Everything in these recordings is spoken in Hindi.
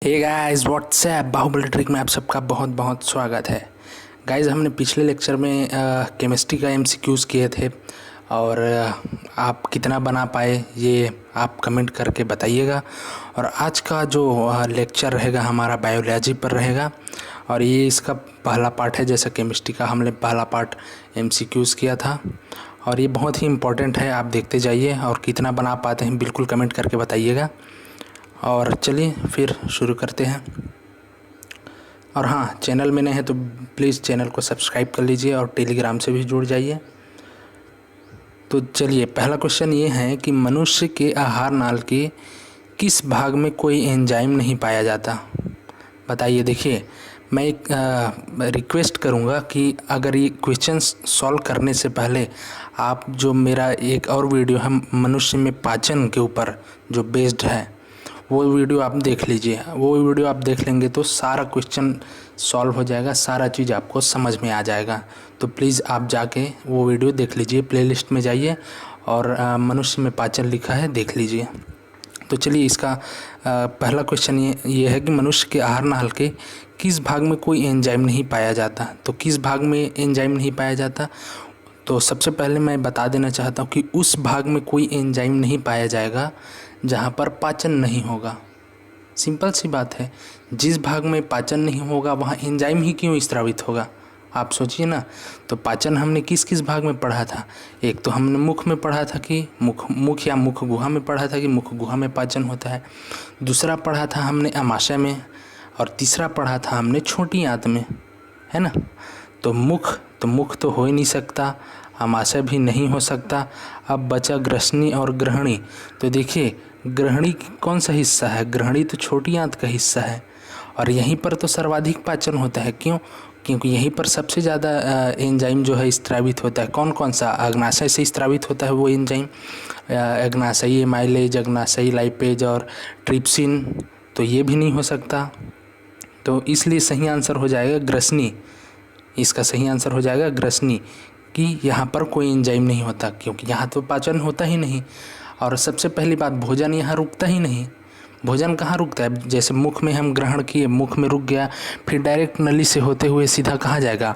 हे गाइस व्हाट्सएप बाहुबली ट्रिक में आप सबका बहुत बहुत स्वागत है। गाइस हमने पिछले लेक्चर में केमिस्ट्री का एमसीक्यूज़ किए थे और आप कितना बना पाए ये आप कमेंट करके बताइएगा। और आज का जो लेक्चर रहेगा हमारा बायोलॉजी पर रहेगा और ये इसका पहला पार्ट है। जैसा केमिस्ट्री का हमने पहला पार्ट एमसीक्यूज़ किया था और ये बहुत ही इम्पोर्टेंट है, आप देखते जाइए और कितना बना पाते हैं बिल्कुल कमेंट करके बताइएगा। और चलिए फिर शुरू करते हैं। और हाँ, चैनल में नए हैं तो प्लीज़ चैनल को सब्सक्राइब कर लीजिए और टेलीग्राम से भी जुड़ जाइए। तो चलिए पहला क्वेश्चन ये है कि मनुष्य के आहार नाल के किस भाग में कोई एंजाइम नहीं पाया जाता, बताइए। देखिए मैं एक रिक्वेस्ट करूँगा कि अगर ये क्वेश्चन सॉल्व करने से पहले आप जो मेरा एक और वीडियो है मनुष्य में पाचन के ऊपर जो बेस्ड है वो वीडियो आप देख लीजिए। वो वीडियो आप देख लेंगे तो सारा क्वेश्चन सॉल्व हो जाएगा, सारा चीज़ आपको समझ में आ जाएगा। तो प्लीज़ आप जाके वो वीडियो देख लीजिए, प्लेलिस्ट में जाइए और मनुष्य में पाचन लिखा है देख लीजिए। तो चलिए इसका पहला क्वेश्चन ये है कि मनुष्य के आहार नाल के किस भाग में कोई एंजाइम नहीं पाया जाता। तो किस भाग में एंजाइम नहीं पाया जाता, तो सबसे पहले मैं बता देना चाहता हूँ कि उस भाग में कोई एंजाइम नहीं पाया जाएगा जहाँ पर पाचन नहीं होगा। सिंपल सी बात है, जिस भाग में पाचन नहीं होगा वहाँ एंजाइम ही क्यों स्रावित होगा, आप सोचिए ना। तो पाचन हमने किस किस भाग में पढ़ा था, एक तो हमने मुख में पढ़ा था कि मुख या मुख गुहा में पढ़ा था कि मुख गुहा में पाचन होता है। दूसरा पढ़ा था हमने अमाशय में और तीसरा पढ़ा था हमने छोटी आंत में, है ना। तो मुख तो हो ही नहीं सकता, अमाशय भी नहीं हो सकता। अब बचा ग्रसनी और ग्रहणी। तो देखिए ग्रहणी कौन सा हिस्सा है, ग्रहणी तो छोटी आंत का हिस्सा है और यहीं पर तो सर्वाधिक पाचन होता है। क्यों? क्योंकि यहीं पर सबसे ज़्यादा एंजाइम जो है स्त्रावित होता है। कौन कौन सा? अग्नाशय से स्त्रावित होता है वो एंजाइम, अग्नाशयी एमाइलेज, अग्नाशयी लाइपेज और ट्रिप्सिन। तो ये भी नहीं हो सकता, तो इसलिए सही आंसर हो जाएगा ग्रसनी। इसका सही आंसर हो जाएगा ग्रसनी कि यहाँ पर कोई एंजाइम नहीं होता, क्योंकि यहाँ तो पाचन होता ही नहीं। और सबसे पहली बात, भोजन यहाँ रुकता ही नहीं। भोजन कहाँ रुकता है? जैसे मुख में हम ग्रहण किए, मुख में रुक गया, फिर डायरेक्ट नली से होते हुए सीधा कहाँ जाएगा?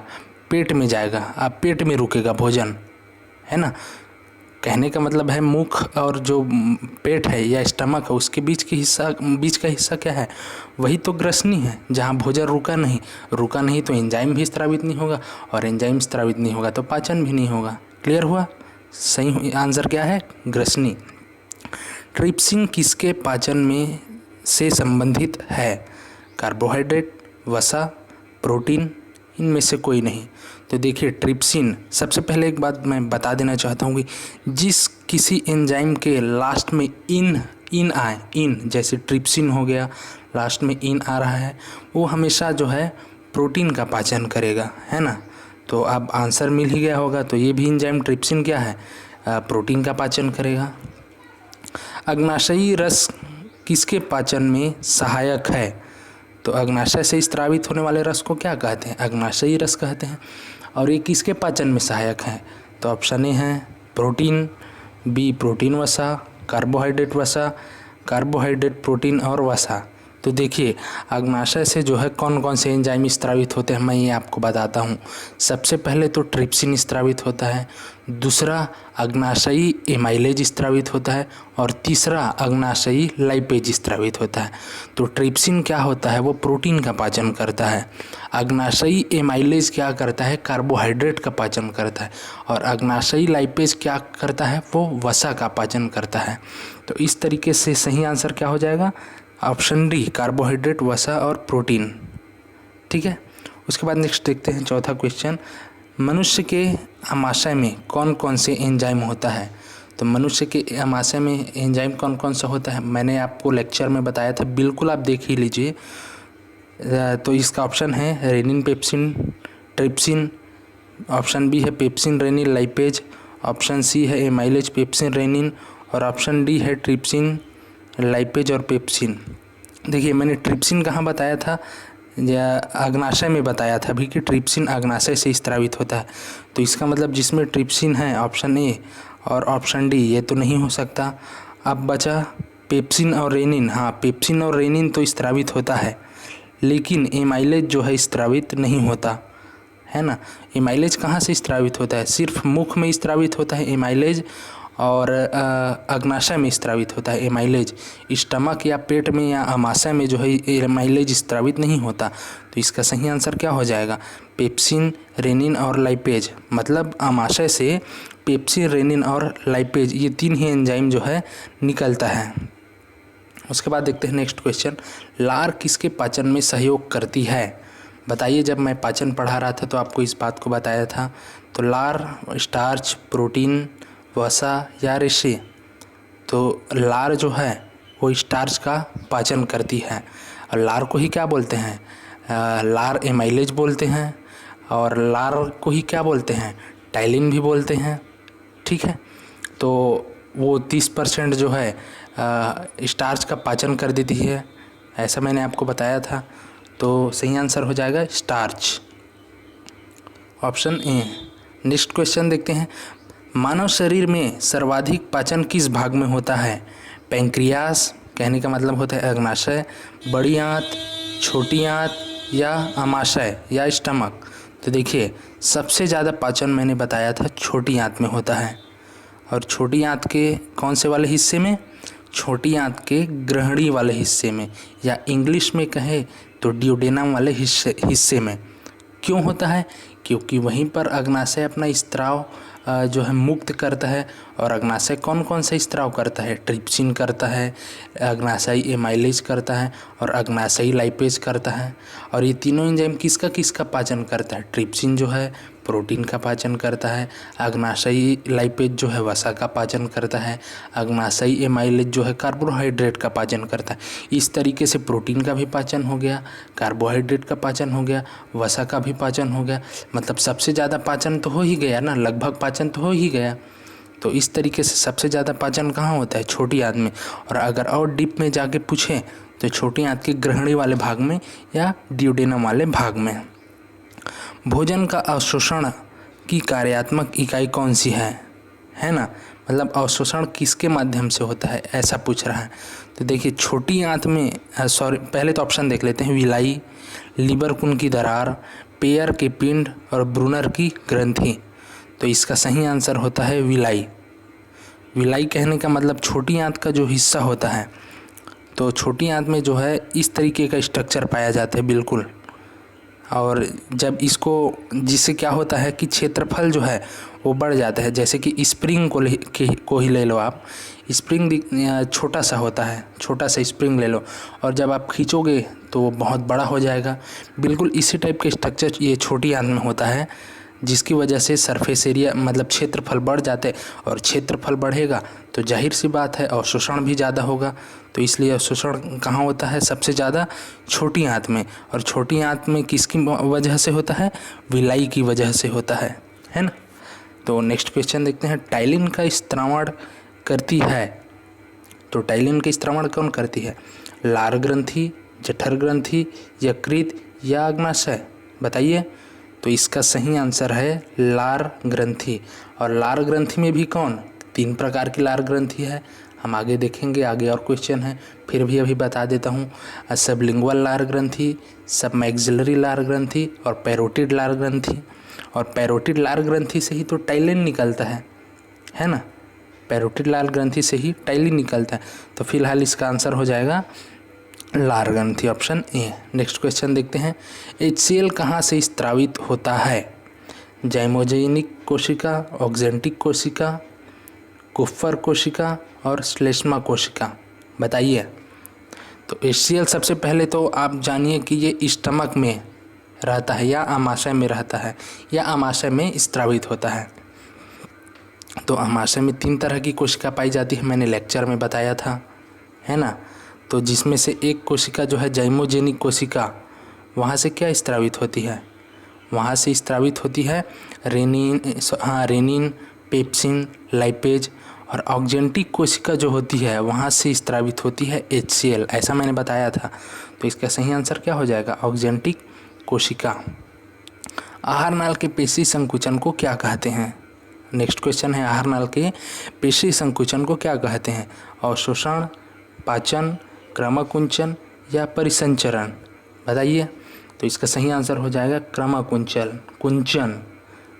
पेट में जाएगा। अब पेट में रुकेगा भोजन, है ना। कहने का मतलब है मुख और जो पेट है या स्टमक है उसके बीच का हिस्सा क्या है? वही तो ग्रसनी है, जहाँ भोजन रुका नहीं तो एंजाइम भी स्रावित नहीं होगा और एंजाइम स्रावित नहीं होगा तो पाचन भी नहीं होगा। क्लियर हुआ? सही आंसर क्या है? ग्रसनी। ट्रिप्सिन किसके पाचन में से संबंधित है? कार्बोहाइड्रेट, वसा, प्रोटीन, इनमें से कोई नहीं। तो देखिए ट्रिप्सिन, सबसे पहले एक बात मैं बता देना चाहता हूँ कि जिस किसी एंजाइम के लास्ट में इन आए, इन जैसे ट्रिप्सिन हो गया, लास्ट में इन आ रहा है, वो हमेशा जो है प्रोटीन का पाचन करेगा, है ना। तो अब आंसर मिल ही गया होगा। तो ये भी एंजाइम ट्रिप्सिन क्या है? प्रोटीन का पाचन करेगा। अग्नाशयी रस किसके पाचन में सहायक है? तो अग्नाशय से स्रावित होने वाले रस को क्या कहते हैं? अग्नाशयी रस कहते हैं। और ये किसके पाचन में सहायक है? तो ऑप्शन ए है प्रोटीन, बी प्रोटीन वसा, कार्बोहाइड्रेट वसा, कार्बोहाइड्रेट प्रोटीन और वसा। तो देखिए अग्नाशय से जो है कौन कौन से एंजाइम स्रावित होते हैं मैं ये आपको बताता हूँ। सबसे पहले तो ट्रिप्सिन स्रावित होता है, दूसरा अग्नाशयी एमाइलेज स्रावित होता है और तीसरा अग्नाशयी लाइपेज स्रावित होता है। तो ट्रिप्सिन क्या होता है? वो प्रोटीन का पाचन करता है। अग्नाशयी एमाइलेज क्या करता है? कार्बोहाइड्रेट का पाचन करता है। और अग्नाशयी लाइपेज क्या करता है? वो वसा का पाचन करता है। तो इस तरीके से सही आंसर क्या हो जाएगा? ऑप्शन डी, कार्बोहाइड्रेट, वसा और प्रोटीन। ठीक है। उसके बाद नेक्स्ट देखते हैं चौथा क्वेश्चन। मनुष्य के अमाशय में कौन कौन से एंजाइम होता है? तो मनुष्य के अमाशय में एंजाइम कौन कौन सा होता है मैंने आपको लेक्चर में बताया था, बिल्कुल आप देख ही लीजिए। तो इसका ऑप्शन है rennin, pepsin, trypsin. Option B है pepsin, rennin, lipase. Option C है एमाइलेज, पेप्सिन, रेनिन। और ऑप्शन डी है ट्रिप्सिन, लाइपेज और पेप्सिन। देखिए मैंने ट्रिप्सिन कहाँ बताया था? या अग्नाशय में बताया था अभी कि ट्रिप्सिन अग्नाशय से स्रावित होता है। तो इसका मतलब जिसमें ट्रिप्सिन है ऑप्शन ए और ऑप्शन डी, ये तो नहीं हो सकता। अब बचा पेप्सिन और रेनिन, हाँ पेप्सिन और रेनिन तो स्त्रावित होता है, लेकिन एमाइलेज जो है स्त्रावित नहीं होता है ना। एमाइलेज कहाँ से स्त्रावित होता है? सिर्फ मुख में स्त्रावित होता है एमाइलेज, और अग्नाशय में स्त्रावित होता है एमाइलेज। स्टमक या पेट में या आमाशय में जो है एमाइलेज स्त्रावित नहीं होता। तो इसका सही आंसर क्या हो जाएगा? पेप्सिन, रेनिन और लाइपेज। मतलब आमाशय से पेप्सिन, रेनिन और लाइपेज ये 3 ही एंजाइम जो है निकलता है। उसके बाद देखते हैं नेक्स्ट क्वेश्चन, लार किसके पाचन में सहयोग करती है? बताइए, जब मैं पाचन पढ़ा रहा था तो आपको इस बात को बताया था। तो लार स्टार्च, प्रोटीन, वसा या रेशे? तो लार जो है वो स्टार्च का पाचन करती है, और लार को ही क्या बोलते हैं? लार एमाइलेज बोलते हैं, और लार को ही क्या बोलते हैं? टाइलिन भी बोलते हैं। ठीक है, तो वो 30% जो है स्टार्च का पाचन कर देती है, ऐसा मैंने आपको बताया था। तो सही आंसर हो जाएगा starch, option A. Next question देखते हैं, मानव शरीर में सर्वाधिक पाचन किस भाग में होता है? पैंक्रियास, कहने का मतलब होता है अग्नाशय, बड़ी आंत, छोटी आंत या आमाशय या स्टमक? तो देखिए, सबसे ज़्यादा पाचन मैंने बताया था छोटी आंत में होता है। और छोटी आंत के कौन से वाले हिस्से में? छोटी आंत के ग्रहणी वाले हिस्से में, या इंग्लिश में कहे तो ड्यूडेनम वाले हिस्से में। क्यों होता है? क्योंकि वहीं पर अग्नाशय अपना स्त्राव जो है मुक्त करता है। और अग्नाशय कौन कौन सा स्त्राव करता है? ट्रिप्सिन करता है, अग्नाशयी एमाइलेज करता है, और अग्नाशयी लाइपेज करता है। और ये तीनों एंजाइम किसका किसका पाचन करता है? ट्रिप्सिन जो है प्रोटीन का पाचन करता है, अग्नाशयी लाइपेज जो है वसा का पाचन करता है, अग्नाशयी एमाइलेज जो है कार्बोहाइड्रेट का पाचन करता है। इस तरीके से प्रोटीन का भी पाचन हो गया, कार्बोहाइड्रेट का पाचन हो गया, वसा का भी पाचन हो गया। मतलब सबसे ज़्यादा पाचन तो हो ही गया ना, लगभग पाचन तो हो ही गया। तो इस तरीके से सबसे ज़्यादा पाचन कहाँ होता है? छोटी आंत में। और अगर और डीप में जाके पूछें तो छोटी आंत के ग्रहणी वाले भाग में या ड्यूडेनम वाले भाग में। भोजन का अवशोषण की कार्यात्मक इकाई कौन सी है ना? मतलब अवशोषण किसके माध्यम से होता है, ऐसा पूछ रहा है। तो देखिए, छोटी आंत में पहले तो ऑप्शन देख लेते हैं, विलाई, लीबर कुन की दरार, पेयर के पिंड और ब्रूनर की ग्रंथि। तो इसका सही आंसर होता है विलाई। विलाई कहने का मतलब छोटी आंत का जो हिस्सा होता है। तो छोटी आंत में जो है इस तरीके का स्ट्रक्चर पाया जाता है बिल्कुल। और जब इसको, जिससे क्या होता है कि क्षेत्रफल जो है वो बढ़ जाता है। जैसे कि स्प्रिंग को ही ले लो आप, स्प्रिंग छोटा सा होता है, छोटा सा स्प्रिंग ले लो, और जब आप खींचोगे तो वो बहुत बड़ा हो जाएगा। बिल्कुल इसी टाइप के स्ट्रक्चर ये छोटी आंत में होता है, जिसकी वजह से सरफेस एरिया मतलब क्षेत्रफल बढ़ जाते हैं। और क्षेत्रफल बढ़ेगा तो जाहिर सी बात है अवशोषण भी ज़्यादा होगा। तो इसलिए अवशोषण कहाँ होता है? सबसे ज़्यादा छोटी आंत में। और छोटी आंत में किसकी वजह से होता है? विलाई की वजह से होता है ना। तो नेक्स्ट क्वेश्चन देखते हैं, टाइलिन का स्त्रावण करती है। तो टाइलिन का स्त्रावण कौन करती है? लार ग्रंथि, जठर ग्रंथि, यकृत या अग्नाशय? बताइए। तो इसका सही आंसर है लार ग्रंथि। और लार ग्रंथि में भी कौन? 3 प्रकार की लार ग्रंथि है, हम आगे देखेंगे, आगे और क्वेश्चन है, फिर भी अभी बता देता हूँ। सबलिंगुअल लार ग्रंथि, सब मैक्सिलरी लार ग्रंथि और पैरोटिड लार ग्रंथि। और पैरोटिड लार ग्रंथि से ही तो टाइलिन निकलता है ना। पैरोटिड लार ग्रंथि से ही टाइलिन निकलता है। तो फिलहाल इसका आंसर हो जाएगा लार ग्रंथि, ऑप्शन ए। नेक्स्ट क्वेश्चन देखते हैं, HCl कहाँ से स्त्रावित होता है? जाइमोजेनिक कोशिका, ऑक्जेंटिक कोशिका, कुफ्फर कोशिका और श्लेष्मा कोशिका? बताइए। तो HCl सबसे पहले तो आप जानिए कि ये स्टमक में रहता है या आमाशय में रहता है, या आमाशय में स्त्रावित होता है। तो आमाशय में 3 तरह की कोशिका पाई जाती है, मैंने लेक्चर में बताया था, है ना। तो जिसमें से एक कोशिका जो है जाइमोजेनिक कोशिका, वहाँ से क्या स्त्रावित होती है? वहाँ से स्त्रावित होती है रेनिन, पेप्सिन, लाइपेज। और ऑक्जेंटिक कोशिका जो होती है वहाँ से स्त्रावित होती है HCl, ऐसा मैंने बताया था। तो इसका सही आंसर क्या हो जाएगा? ऑक्जेंटिक कोशिका। आहार नाल के पेशी संकुचन को क्या कहते हैं? नेक्स्ट क्वेश्चन है, आहार नाल के पेशी संकुचन को क्या कहते हैं? अवशोषण, पाचन, क्रमकुंचन या परिसंचरण? बताइए। तो इसका सही आंसर हो जाएगा क्रमकुंचन।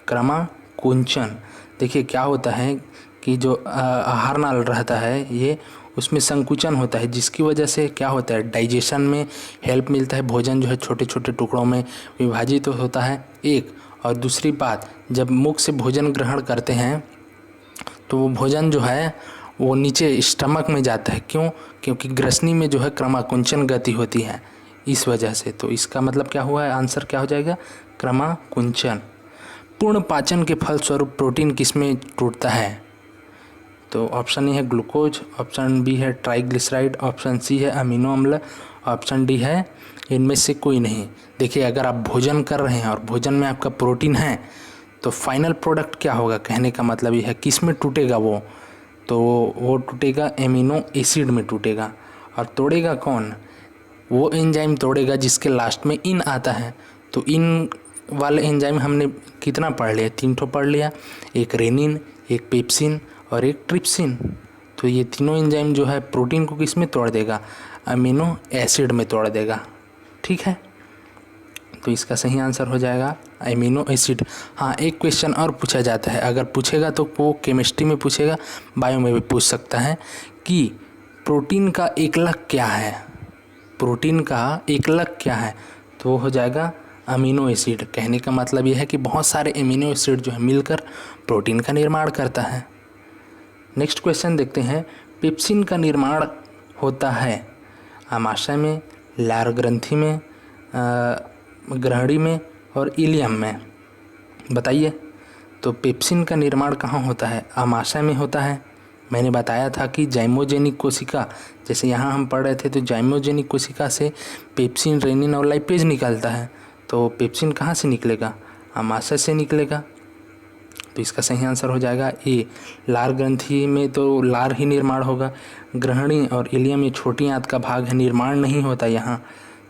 क्रमकुंचन। देखिए क्या होता है कि जो आहार नाल रहता है ये, उसमें संकुचन होता है, जिसकी वजह से क्या होता है, डाइजेशन में हेल्प मिलता है। भोजन जो है छोटे छोटे टुकड़ों में विभाजित तो होता है एक। और दूसरी बात, जब मुख से भोजन ग्रहण करते हैं तो वो भोजन जो है वो नीचे स्टमक में जाता है। क्यों? क्योंकि ग्रसनी में जो है क्रमकुंचन गति होती है, इस वजह से। तो इसका मतलब क्या हुआ है, आंसर क्या हो जाएगा, क्रमकुंचन। पूर्ण पाचन के फलस्वरूप प्रोटीन किसमें टूटता है? तो ऑप्शन ए है ग्लूकोज, ऑप्शन बी है ट्राइग्लिसराइड, ऑप्शन सी है अमीनो अम्ल, ऑप्शन डी है इनमें से कोई नहीं। देखिए अगर आप भोजन कर रहे हैं और भोजन में आपका प्रोटीन है तो फाइनल प्रोडक्ट क्या होगा, कहने का मतलब ये है किस में टूटेगा वो, तो वो टूटेगा एमिनो एसिड में टूटेगा। और तोड़ेगा कौन? वो एंजाइम तोड़ेगा जिसके लास्ट में इन आता है। तो इन वाले एंजाइम हमने कितना पढ़ लिया, 3 ठो पढ़ लिया, एक रेनिन, एक पेप्सिन और एक ट्रिप्सिन। तो ये तीनों एंजाइम जो है प्रोटीन को किस में तोड़ देगा, अमीनो एसिड में तोड़ देगा। ठीक है, तो इसका सही आंसर हो जाएगा अमीनो एसिड। हाँ, एक क्वेश्चन और पूछा जाता है, अगर पूछेगा तो वो केमिस्ट्री में पूछेगा, बायो में भी पूछ सकता है कि प्रोटीन का एकलक क्या है। प्रोटीन का एकलक क्या है? तो वो हो जाएगा अमीनो एसिड। कहने का मतलब ये है कि बहुत सारे अमीनो एसिड जो है मिलकर प्रोटीन का निर्माण करता है। नेक्स्ट क्वेश्चन देखते हैं। पेप्सिन का निर्माण होता है आमाशय में, लार ग्रंथि में, ग्रहणी में और इलियम में। बताइए। तो पेप्सिन का निर्माण कहाँ होता है? आमाशय में होता है। मैंने बताया था कि जाइमोजेनिक कोशिका, जैसे यहाँ हम पढ़ रहे थे, तो जाइमोजेनिक कोशिका से पेप्सिन, रेनिन और लाइपेज निकलता है। तो पेप्सिन कहाँ से निकलेगा? आमाशय से निकलेगा। तो इसका सही आंसर हो जाएगा ए, लार ग्रंथि में तो लार ही निर्माण होगा। ग्रहणी और इलियम ये छोटी आंत का भाग है, निर्माण नहीं होता यहाँ,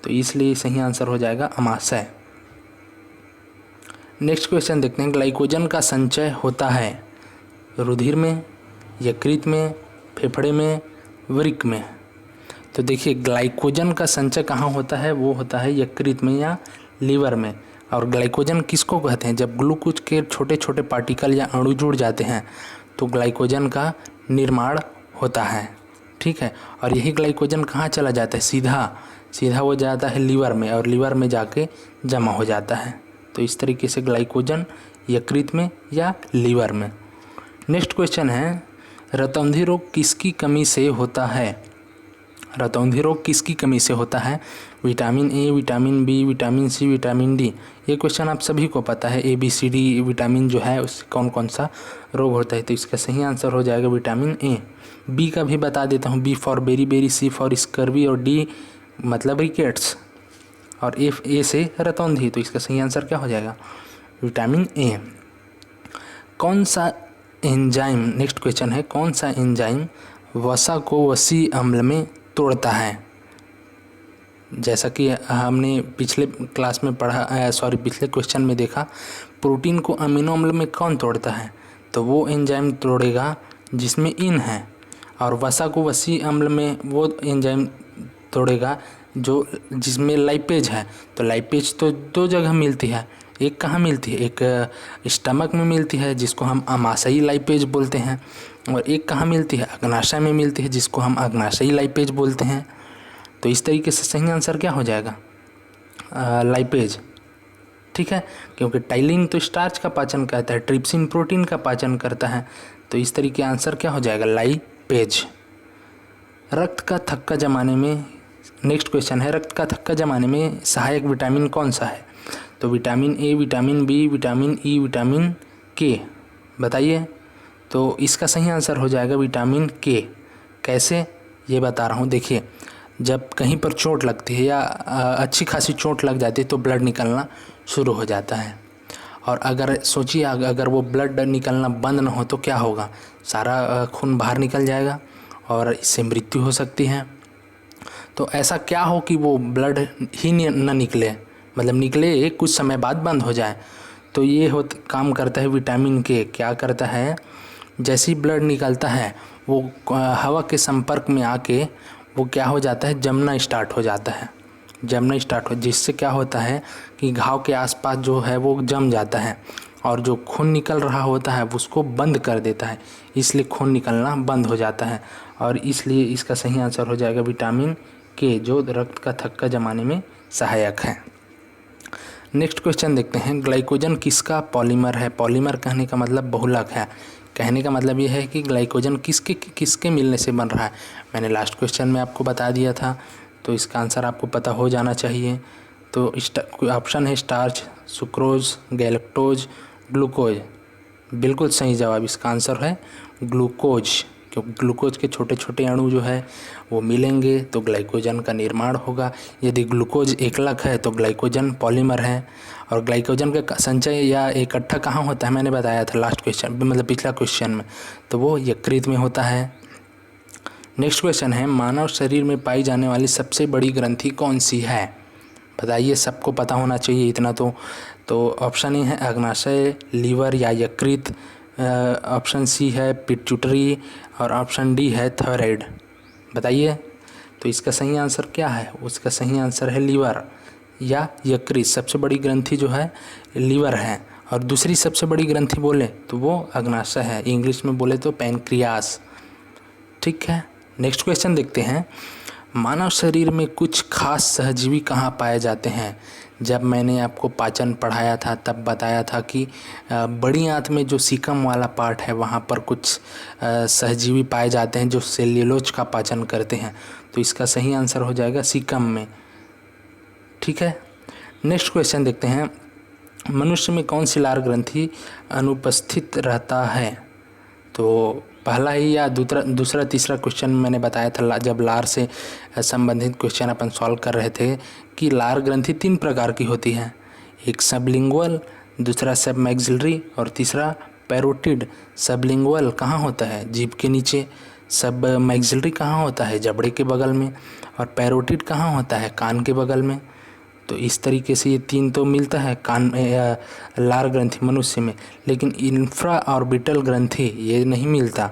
तो इसलिए सही आंसर हो जाएगा अमाशय। नेक्स्ट क्वेश्चन देखते हैं। ग्लाइकोजन का संचय होता है रुधिर में, यकृत में, फेफड़े में, वृक्क में। तो देखिए ग्लाइकोजन का संचय कहाँ होता है? वो होता है यकृत में या लीवर में। और ग्लाइकोजन किसको कहते हैं? जब ग्लूकोज के छोटे छोटे पार्टिकल या अणु जुड़ जाते हैं तो ग्लाइकोजन का निर्माण होता है। ठीक है, और यही ग्लाइकोजन कहाँ चला जाता है? सीधा वो जाता है लीवर में, और लीवर में जाके जमा हो जाता है। तो इस तरीके से ग्लाइकोजन यकृत में या लीवर में। नेक्स्ट क्वेश्चन है, रतौंधी रोग किसकी कमी से होता है? रतौंधी रोग किसकी कमी से होता है? Vitamin A, vitamin B, vitamin C, vitamin D. ये क्वेश्चन आप सभी को पता है, A B C D vitamin जो है उससे कौन कौन सा रोग होता है। तो इसका सही आंसर हो जाएगा विटामिन ए। बी का भी बता देता हूँ, B for beri, C for scurvy और डी मतलब रिकेट्स, और ए से रतौंधी। तो इसका सही आंसर क्या हो जाएगा? Vitamin A. कौन सा एंजाइम, नेक्स्ट क्वेश्चन है, कौन सा एंजाइम वसा को वसी अम्ल में तोड़ता है? जैसा कि हमने पिछले क्लास में पढ़ा, पिछले क्वेश्चन में देखा, प्रोटीन को अमीनो अम्ल में कौन तोड़ता है? तो वो एंजाइम तोड़ेगा जिसमें इन है। और वसा को वसी अम्ल में वो एंजाइम तोड़ेगा जो जिसमें लाइपेज है। तो लाइपेज तो 2 जगह मिलती है, एक कहाँ मिलती है? एक स्टमक में मिलती है जिसको हम अमाशयी लाइपेज बोलते हैं, और एक कहाँ मिलती है? अग्नाशय में मिलती है जिसको हम अग्नाशयी लाइपेज बोलते हैं। तो इस तरीके से सही आंसर क्या हो जाएगा? लाइपेज। ठीक है, क्योंकि टाइलिन तो स्टार्च का पाचन करता है, ट्रिप्सिन प्रोटीन का पाचन करता है। तो इस तरीके आंसर क्या हो जाएगा? लाइपेज। रक्त का थक्का जमाने में, नेक्स्ट क्वेश्चन है, रक्त का थक्का जमाने में सहायक विटामिन कौन सा है? तो vitamin A, vitamin B, vitamin E, vitamin K. बताइए। तो इसका सही आंसर हो जाएगा विटामिन के। कैसे, ये बता रहा हूँ। देखिए, जब कहीं पर चोट लगती है या अच्छी खासी चोट लग जाती है तो ब्लड निकलना शुरू हो जाता है। और अगर सोचिए अगर वो ब्लड निकलना बंद ना हो तो क्या होगा? सारा खून बाहर निकल जाएगा और इससे मृत्यु हो सकती है। तो ऐसा क्या हो कि वो ब्लड ही न निकले, मतलब निकले कुछ समय बाद बंद हो जाए? तो ये काम करता है विटामिन के। क्या करता है? जैसे ही ब्लड निकलता है वो हवा के संपर्क में आके वो क्या हो जाता है, जमना स्टार्ट हो जाता है, जमना स्टार्ट हो, जिससे क्या होता है कि घाव के आसपास जो है वो जम जाता है और जो खून निकल रहा होता है उसको बंद कर देता है, इसलिए खून निकलना बंद हो जाता है। और इसलिए इसका सही आंसर हो जाएगा विटामिन के, जो रक्त का थक्का जमाने में सहायक है। नेक्स्ट क्वेश्चन देखते हैं, ग्लाइकोजन किसका पॉलीमर है। पॉलीमर कहने का मतलब बहुलक है, कहने का मतलब ये है कि ग्लाइकोजन किसके किसके मिलने से बन रहा है। मैंने लास्ट क्वेश्चन में आपको बता दिया था, तो इसका आंसर आपको पता हो जाना चाहिए। तो ऑप्शन है स्टार्च, सुक्रोज, गैलेक्टोज, ग्लूकोज। बिल्कुल सही जवाब, इसका आंसर है ग्लूकोज, क्योंकि ग्लूकोज के छोटे छोटे अणु जो है वो मिलेंगे तो ग्लाइकोजन का निर्माण होगा। यदि ग्लूकोज एकलक है तो ग्लाइकोजन पॉलीमर है। और ग्लाइकोजन का संचय या इकट्ठा कहाँ होता है, मैंने बताया था लास्ट क्वेश्चन मतलब पिछला क्वेश्चन में, तो वो यकृत में होता है। नेक्स्ट क्वेश्चन है, मानव शरीर में पाई जाने वाली सबसे बड़ी ग्रंथि कौन सी है। बताइए, सबको पता होना चाहिए इतना तो ऑप्शन ए है अग्नाशय, लीवर या यकृत, ऑप्शन सी है पिट्यूटरी और ऑप्शन डी है थायराइड। बताइए, तो इसका सही आंसर क्या है। उसका सही आंसर है लीवर या यकृत। सबसे बड़ी ग्रंथि जो है लीवर है, और दूसरी सबसे बड़ी ग्रंथि बोले तो वो अग्नाशय है, इंग्लिश में बोले तो पैनक्रियास। ठीक है, नेक्स्ट क्वेश्चन देखते हैं, मानव शरीर में कुछ खास सहजीवी कहाँ पाए जाते हैं। जब मैंने आपको पाचन पढ़ाया था तब बताया था कि बड़ी आंत में जो सीकम वाला पार्ट है वहाँ पर कुछ सहजीवी पाए जाते हैं जो सेल्यूलोज का पाचन करते हैं, तो इसका सही आंसर हो जाएगा सीकम में। ठीक है, नेक्स्ट क्वेश्चन देखते हैं, मनुष्य में कौन सी लार ग्रंथि अनुपस्थित रहता है। तो पहला ही या दूसरा तीसरा क्वेश्चन मैंने बताया था जब लार से संबंधित क्वेश्चन अपन सॉल्व कर रहे थे कि लार ग्रंथि 3 प्रकार की होती है, एक सबलिंगुअल, दूसरा सब मैक्सिलरी और तीसरा पैरोटिड। सबलिंगुअल कहाँ होता है, जीभ के नीचे। सब मैक्सिलरी कहाँ होता है, जबड़े के बगल में। और पैरोटिड कहाँ होता है, कान के बगल में। तो इस तरीके से ये 3 तो मिलता है कान लार ग्रंथि मनुष्य में, लेकिन इंफ्रा ऑर्बिटल ग्रंथि ये नहीं मिलता,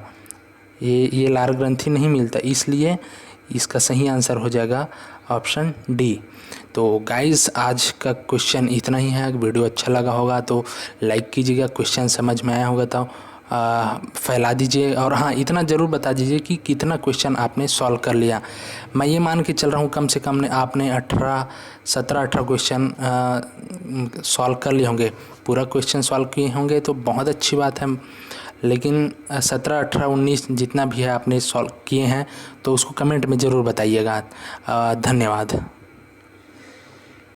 ये लार ग्रंथि नहीं मिलता, इसलिए इसका सही आंसर हो जाएगा ऑप्शन डी। तो गाइस, आज का क्वेश्चन इतना ही है। वीडियो अच्छा लगा होगा तो लाइक कीजिएगा, क्वेश्चन समझ में आया होगा तो फैला दीजिए, और हाँ इतना ज़रूर बता दीजिए कि कितना क्वेश्चन आपने सॉल्व कर लिया। मैं ये मान के चल रहा हूँ कम से कम आपने 17-18 क्वेश्चन सॉल्व कर लिए होंगे। पूरा क्वेश्चन सॉल्व किए होंगे तो बहुत अच्छी बात है, लेकिन 17, 18, 19 जितना भी है आपने सॉल्व किए हैं तो उसको कमेंट में ज़रूर बताइएगा। धन्यवाद।